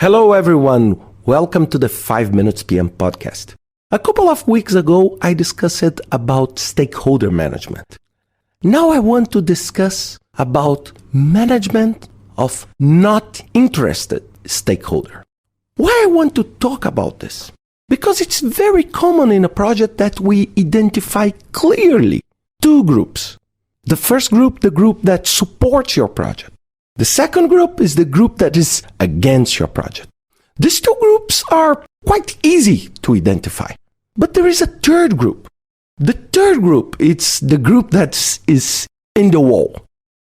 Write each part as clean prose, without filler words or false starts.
Hello, everyone. Welcome to the 5 Minutes PM podcast. A couple of weeks ago, I discussed about stakeholder management. Now I want to discuss about management of not interested stakeholder. Why I want to talk about this? Because it's very common in a project that we identify clearly two groups. The first group, the group that supports your project. The second group is the group that is against your project. These two groups are quite easy to identify. But there is a third group. The third group, it's the group that is in the wall.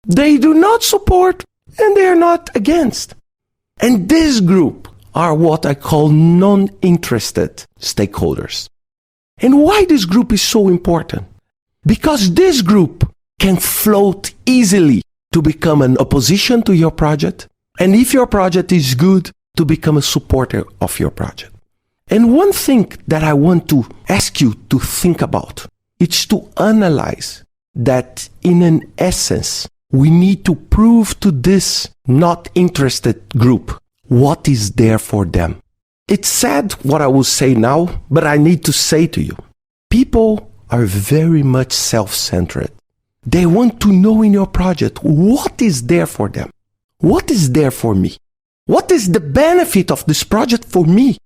They do not support and they are not against. And this group are what I call non-interested stakeholders. And why this group is so important? Because this group can float easily to become an opposition to your project, and if your project is good, to become a supporter of your project. And one thing that I want to ask you to think about, it's to analyze that in an essence, we need to prove to this not interested group what is there for them. It's sad what I will say now, but I need to say to you, people are very much self-centered. They want to know in your project what is there for them. What is there for me? What is the benefit of this project for me?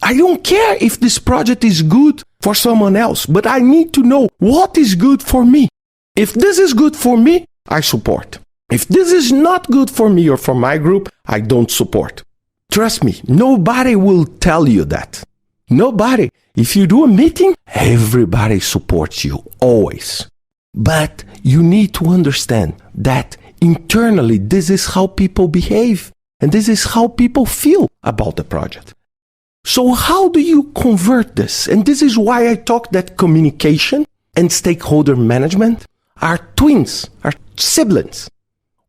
I don't care if this project is good for someone else, but I need to know what is good for me. If this is good for me, I support. If this is not good for me or for my group, I don't support. Trust me, nobody will tell you that. Nobody. If you do a meeting, everybody supports you, always. But you need to understand that internally, this is how people behave. And this is how people feel about the project. So how do you convert this? And this is why I talk that communication and stakeholder management are twins, are siblings.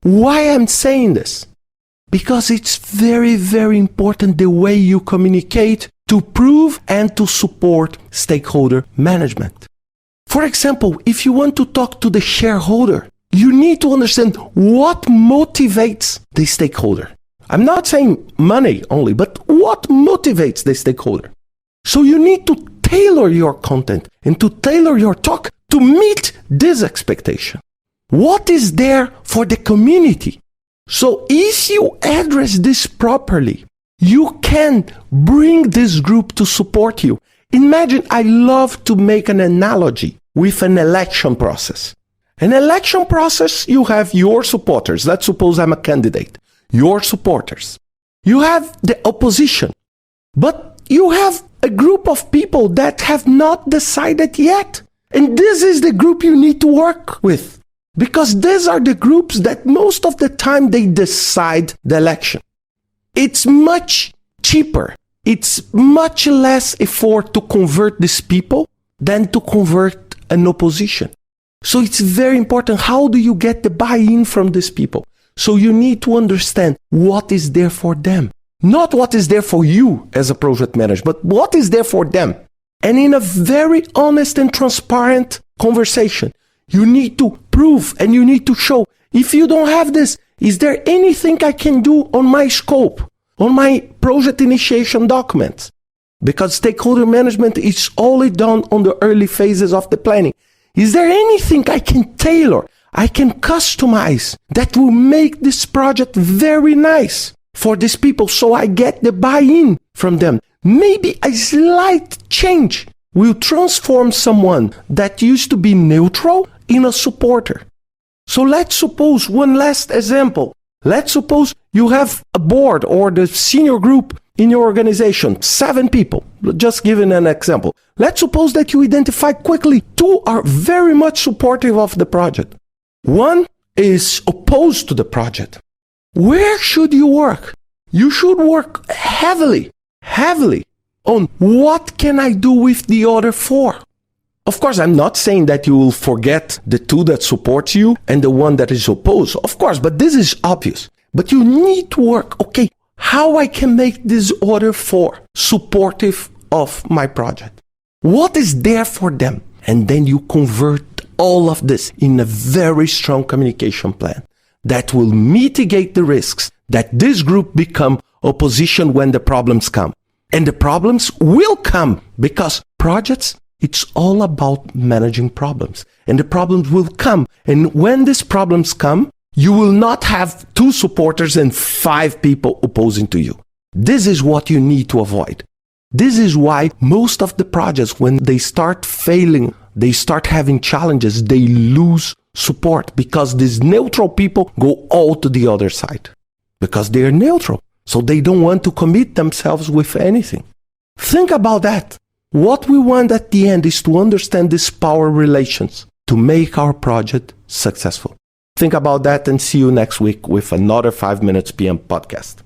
Why I'm saying this? Because it's very, very important the way you communicate to prove and to support stakeholder management. For example, if you want to talk to the shareholder, you need to understand what motivates the stakeholder. I'm not saying money only, but what motivates the stakeholder. So you need to tailor your content and to tailor your talk to meet this expectation. What is there for the community? So if you address this properly, you can bring this group to support you. Imagine, I love to make an analogy with an election process. An election process, you have your supporters. Let's suppose I'm a candidate. Your supporters. You have the opposition. But you have a group of people that have not decided yet. And this is the group you need to work with. Because these are the groups that most of the time they decide the election. It's much cheaper. It's much less effort to convert these people than to convert an opposition. So it's very important. How do you get the buy-in from these people? So you need to understand what is there for them. Not what is there for you as a project manager, but what is there for them. And in a very honest and transparent conversation, you need to prove and you need to show, if you don't have this, is there anything I can do on my scope, on my project initiation documents? Because stakeholder management is only done on the early phases of the planning. Is there anything I can tailor, I can customize that will make this project very nice for these people so I get the buy-in from them? Maybe a slight change will transform someone that used to be neutral in a supporter. So let's suppose, one last example. Let's suppose you have a board or the senior group in your organization, 7 people, just giving an example. Let's suppose that you identify quickly 2 are very much supportive of the project. 1 is opposed to the project. Where should you work? You should work heavily on what can I do with the other 4. Of course, I'm not saying that you will forget the 2 that support you and the 1 that is opposed. Of course, but this is obvious. But you need to work, okay, how I can make this other 4 supportive of my project. What is there for them? And then you convert all of this in a very strong communication plan that will mitigate the risks that this group become opposition when the problems come. And the problems will come because projects, it's all about managing problems. And the problems will come. And when these problems come, you will not have 2 supporters and 5 people opposing to you. This is what you need to avoid. This is why most of the projects, when they start failing, they start having challenges, they lose support because these neutral people go all to the other side because they are neutral. So they don't want to commit themselves with anything. Think about that. What we want at the end is to understand these power relations to make our project successful. Think about that and see you next week with another 5 Minutes PM podcast.